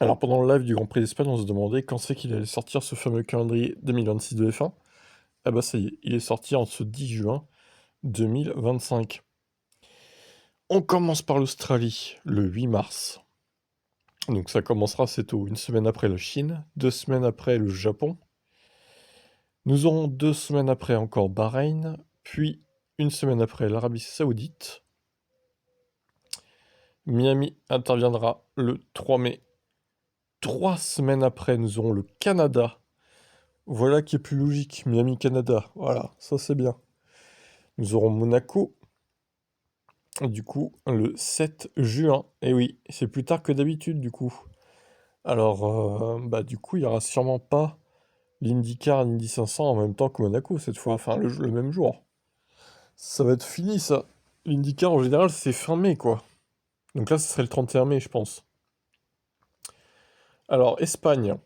Alors pendant le live du Grand Prix d'Espagne, on se demandait quand c'est qu'il allait sortir ce fameux calendrier 2026 de F1. Ah bah ça y est, il est sorti en ce 10 juin 2025. On commence par l'Australie, le 8 mars. Donc ça commencera assez tôt, une semaine après la Chine, 2 semaines après le Japon. Nous aurons 2 semaines après encore Bahreïn, puis une semaine après l'Arabie Saoudite. Miami interviendra le 3 mai. 3 semaines après, nous aurons le Canada. Voilà qui est plus logique, Miami-Canada. Voilà, ça c'est bien. Nous aurons Monaco, du coup, le 7 juin. Et oui, c'est plus tard que d'habitude, du coup. Alors, du coup, il n'y aura sûrement pas l'IndyCar et l'Indy 500 en même temps que Monaco, cette fois. Enfin, le même jour. Ça va être fini, ça. L'IndyCar, en général, c'est fin mai, quoi. Donc là, ce serait le 31 mai, je pense. Alors, Espagne.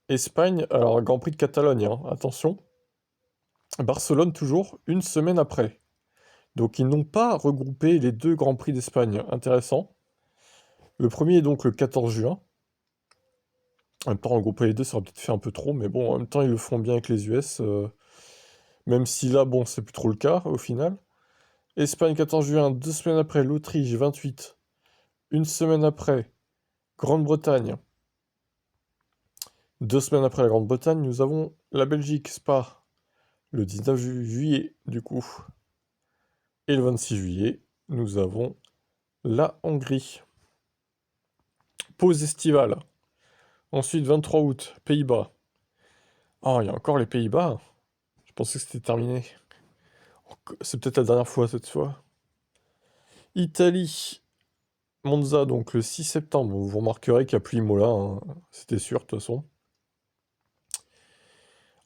Espagne, alors, Grand Prix de Catalogne, hein, attention. Barcelone, toujours, une semaine après. Donc ils n'ont pas regroupé les deux Grands Prix d'Espagne. Intéressant. Le premier est donc le 14 juin. En même temps, regrouper les deux, ça aurait peut-être fait un peu trop, mais bon, en même temps, ils le font bien avec les US. Même si là, bon, c'est plus trop le cas, au final. Espagne, 14 juin, 2 semaines après, l'Autriche, 28. Une semaine après, Grande-Bretagne. 2 semaines après la Grande-Bretagne, nous avons la Belgique, Spa, le 19 juillet, du coup. Et le 26 juillet, nous avons la Hongrie. Pause estivale. Ensuite, 23 août, Pays-Bas. Oh, il y a encore les Pays-Bas. Je pensais que c'était terminé. C'est peut-être la dernière fois cette fois. Italie, Monza, donc le 6 septembre. Vous remarquerez qu'il n'y a plus Imola, hein. C'était sûr de toute façon.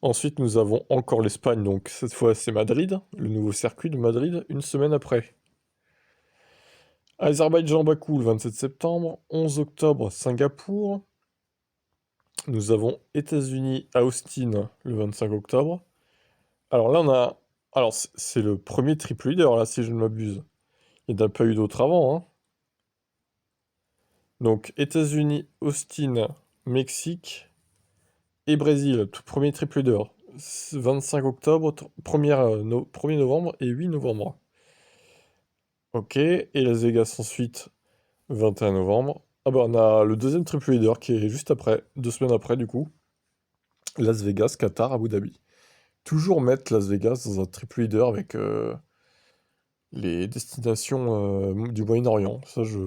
Ensuite, nous avons encore l'Espagne, donc cette fois c'est Madrid, le nouveau circuit de Madrid, une semaine après. Azerbaïdjan, Bakou, le 27 septembre. 11 octobre, Singapour. Nous avons États-Unis, Austin, le 25 octobre. Alors là, on a. Alors, c'est le premier triple leader, là, si je ne m'abuse. Il n'y en a pas eu d'autres avant, hein. Donc, États-Unis, Austin, Mexique et Brésil, tout premier triple leader. 25 octobre, 1er novembre et 8 novembre. Ok, et Las Vegas ensuite, 21 novembre. Ah bah, on a le deuxième triple leader qui est juste après, 2 semaines après, du coup. Las Vegas, Qatar, Abu Dhabi. Toujours mettre Las Vegas dans un triple leader avec les destinations du Moyen-Orient. Ça, je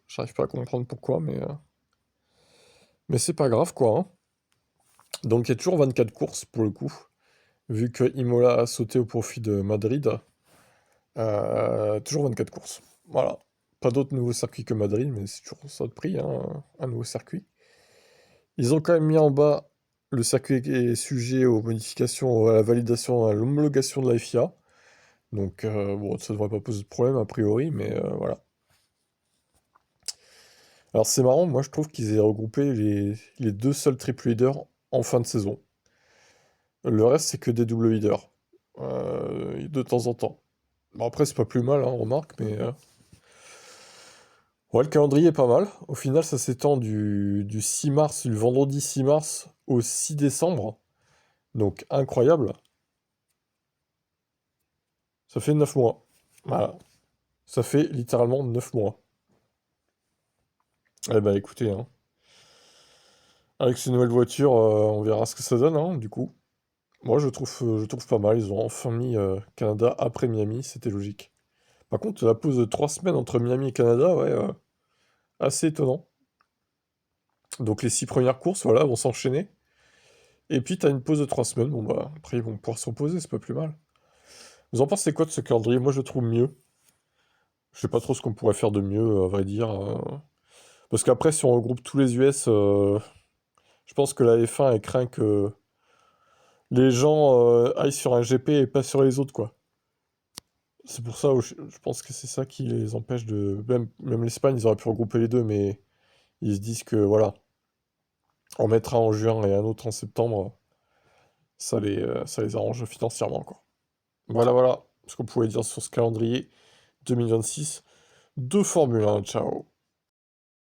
j'arrive pas à comprendre pourquoi, mais c'est pas grave, quoi, hein. Donc il y a toujours 24 courses, pour le coup. Vu que Imola a sauté au profit de Madrid, toujours 24 courses. Voilà. Pas d'autres nouveaux circuits que Madrid, mais c'est toujours ça de prix, hein, un nouveau circuit. Ils ont quand même mis en bas le circuit est sujet aux modifications, à la validation, à l'homologation de la FIA. Donc, bon, ça devrait pas poser de problème a priori, mais voilà. Alors, c'est marrant, moi je trouve qu'ils aient regroupé les deux seuls triple leaders en fin de saison. Le reste, c'est que des double leaders, de temps en temps. Bon, après, c'est pas plus mal, hein, on remarque, mais. Ouais, le calendrier est pas mal. Au final, ça s'étend du 6 mars, du vendredi 6 mars au 6 décembre. Donc, incroyable. Ça fait 9 mois. Voilà. Ça fait littéralement 9 mois. Eh ben, écoutez, hein. Avec ces nouvelles voitures, on verra ce que ça donne, hein, du coup. Moi, je trouve pas mal. Ils ont enfin mis Canada après Miami, c'était logique. Par contre, la pause de 3 semaines entre Miami et Canada, ouais, assez étonnant. Donc les 6 premières courses, voilà, vont s'enchaîner. Et puis t'as une pause de 3 semaines. Bon bah, après ils vont pouvoir se reposer, c'est pas plus mal. Vous en pensez quoi de ce calendrier? Moi, je le trouve mieux. Je sais pas trop ce qu'on pourrait faire de mieux, à vrai dire. Parce qu'après, si on regroupe tous les US, je pense que la F1 elle craint que les gens aillent sur un GP et pas sur les autres, quoi. C'est pour ça où je pense que c'est ça qui les empêche de. Même l'Espagne, ils auraient pu regrouper les deux, mais ils se disent que voilà, on mettra en juin et un autre en septembre, ça les arrange financièrement, quoi. Voilà, voilà ce qu'on pouvait dire sur ce calendrier 2026 de Formule 1. Ciao.